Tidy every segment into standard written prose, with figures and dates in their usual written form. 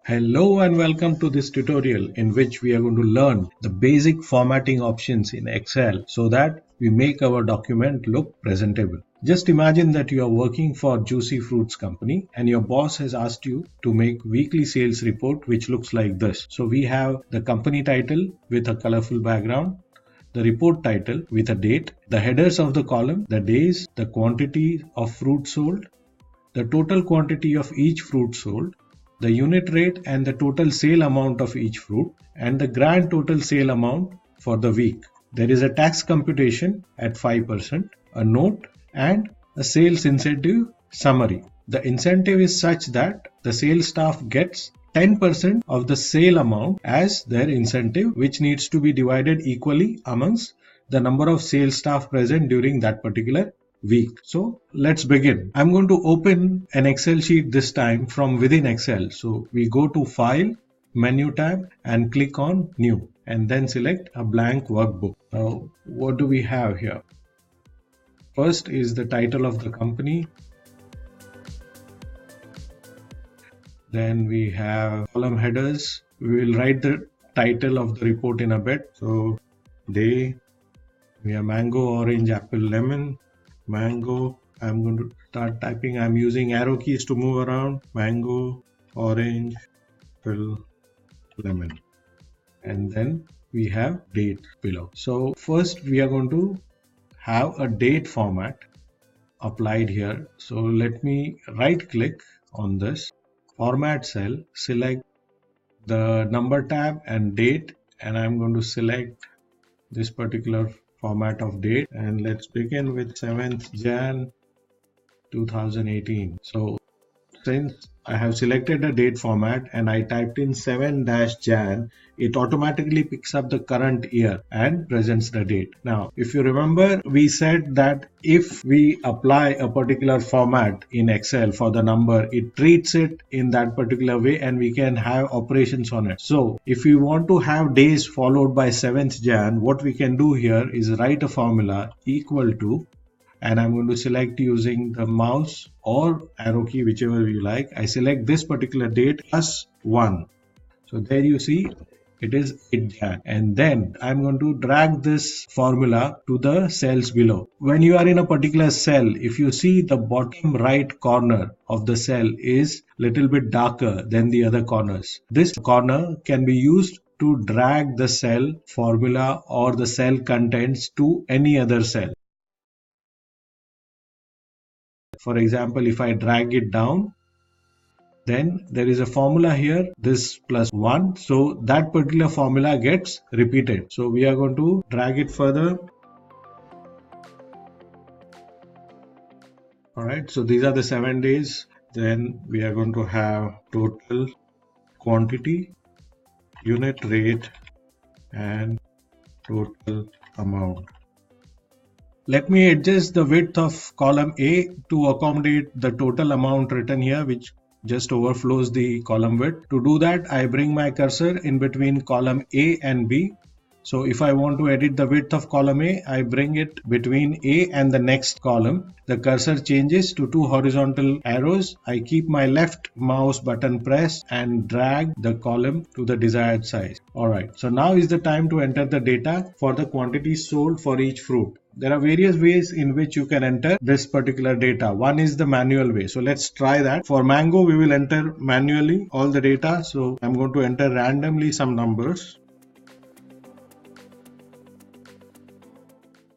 Hello and welcome to this tutorial in which we are going to learn the basic formatting options in Excel so that we make our document look presentable. Just imagine that you are working for Juicy Fruits company and your boss has asked you to make weekly sales report which looks like this. So we have the company title with a colorful background, the report title with a date, the headers of the column, the days, the quantity of fruit sold, the total quantity of each fruit sold, the unit rate and the total sale amount of each fruit, and the grand total sale amount for the week. There is a tax computation at 5%, a note, and a sales incentive summary. The incentive is such that the sales staff gets 10% of the sale amount as their incentive, which needs to be divided equally amongst the number of sales staff present during that particular week. So let's begin. I'm going to open an Excel sheet this time from within Excel. So we go to File, Menu tab and click on New and then select a blank workbook. Now what do we have here? First is the title of the company. Then we have column headers. We will write the title of the report in a bit. So day, we have mango, orange, apple, lemon. Mango, I'm going to start typing. I'm using arrow keys to move around. Mango, orange, apple, lemon. And then we have date below. So first we are going to have a date format applied here. So let me right click on this, format cell, select the number tab and date, and I'm going to select this particular format of date, and let's begin with 7th Jan 2018. So since I have selected a date format and I typed in 7-Jan, it automatically picks up the current year and presents the date. Now, if you remember, we said that if we apply a particular format in Excel for the number, it treats it in that particular way and we can have operations on it. So if we want to have days followed by 7th Jan, what we can do here is write a formula equal to, and I'm going to select using the mouse or arrow key, whichever you like. I select this particular date plus 1. So there you see it is 8 Jan. And then I'm going to drag this formula to the cells below. When you are in a particular cell, if you see the bottom right corner of the cell is little bit darker than the other corners. This corner can be used to drag the cell formula or the cell contents to any other cell. For example, if I drag it down, then there is a formula here, this plus 1. So that particular formula gets repeated. So we are going to drag it further. Alright, so these are the 7 days. Then we are going to have total quantity, unit rate, and total amount. Let me adjust the width of column A to accommodate the total amount written here, which just overflows the column width. To do that, I bring my cursor in between column A and B. So if I want to edit the width of column A, I bring it between A and the next column. The cursor changes to 2 horizontal arrows. I keep my left mouse button pressed and drag the column to the desired size. Alright, so now is the time to enter the data for the quantities sold for each fruit. There are various ways in which you can enter this particular data. One is the manual way. So let's try that. For mango, we will enter manually all the data. So I'm going to enter randomly some numbers.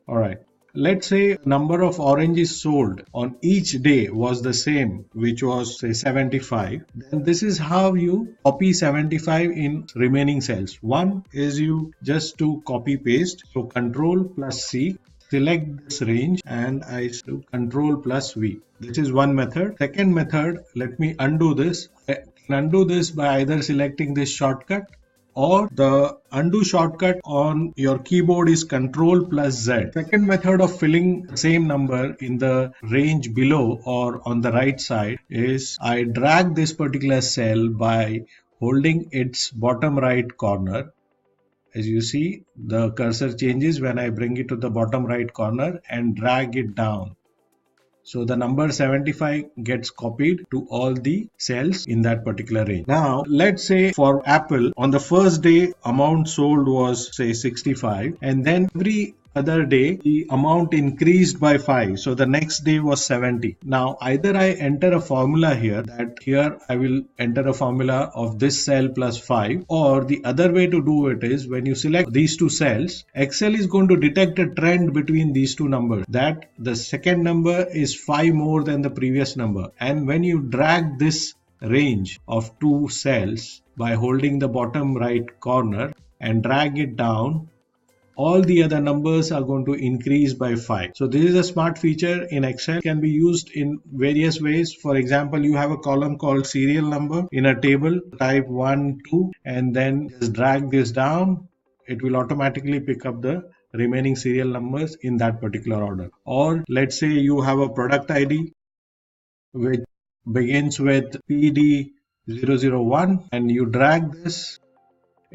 Alright, let's say number of oranges sold on each day was the same, which was say 75. Then this is how you copy 75 in remaining cells. One is you just to copy paste. So Control plus C, select this range and I do Control plus V. This is one method. Second method, let me undo this. I can undo this by either selecting this shortcut, or the undo shortcut on your keyboard is Control plus Z. Second method of filling the same number in the range below or on the right side is I drag this particular cell by holding its bottom right corner. As you see, the cursor changes when I bring it to the bottom right corner and drag it down. So the number 75 gets copied to all the cells in that particular range. Now, let's say for Apple, on the first day, amount sold was say 65, and then every other day the amount increased by 5, so the next day was 70. Now either I enter a formula here, that here I will enter a formula of this cell plus 5, or the other way to do it is when you select these two cells, Excel is going to detect a trend between these two numbers, that the second number is 5 more than the previous number, and when you drag this range of two cells by holding the bottom right corner and drag it down, all the other numbers are going to increase by 5. So this is a smart feature in Excel. It can be used in various ways. For example, you have a column called serial number in a table, type 1, 2, and then just drag this down. It will automatically pick up the remaining serial numbers in that particular order. Or let's say you have a product ID which begins with PD001 and you drag this,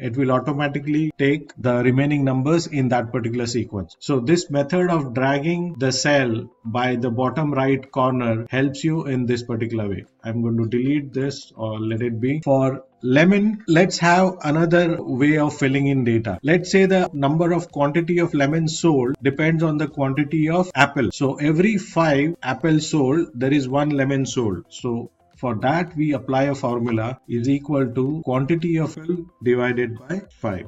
it will automatically take the remaining numbers in that particular sequence. So this method of dragging the cell by the bottom right corner helps you in this particular way. I'm going to delete this or let it be. For lemon, let's have another way of filling in data. Let's say the number of quantity of lemons sold depends on the quantity of apple. So every 5 apples sold, there is 1 lemon sold. So for that, we apply a formula is equal to quantity of apple divided by 5.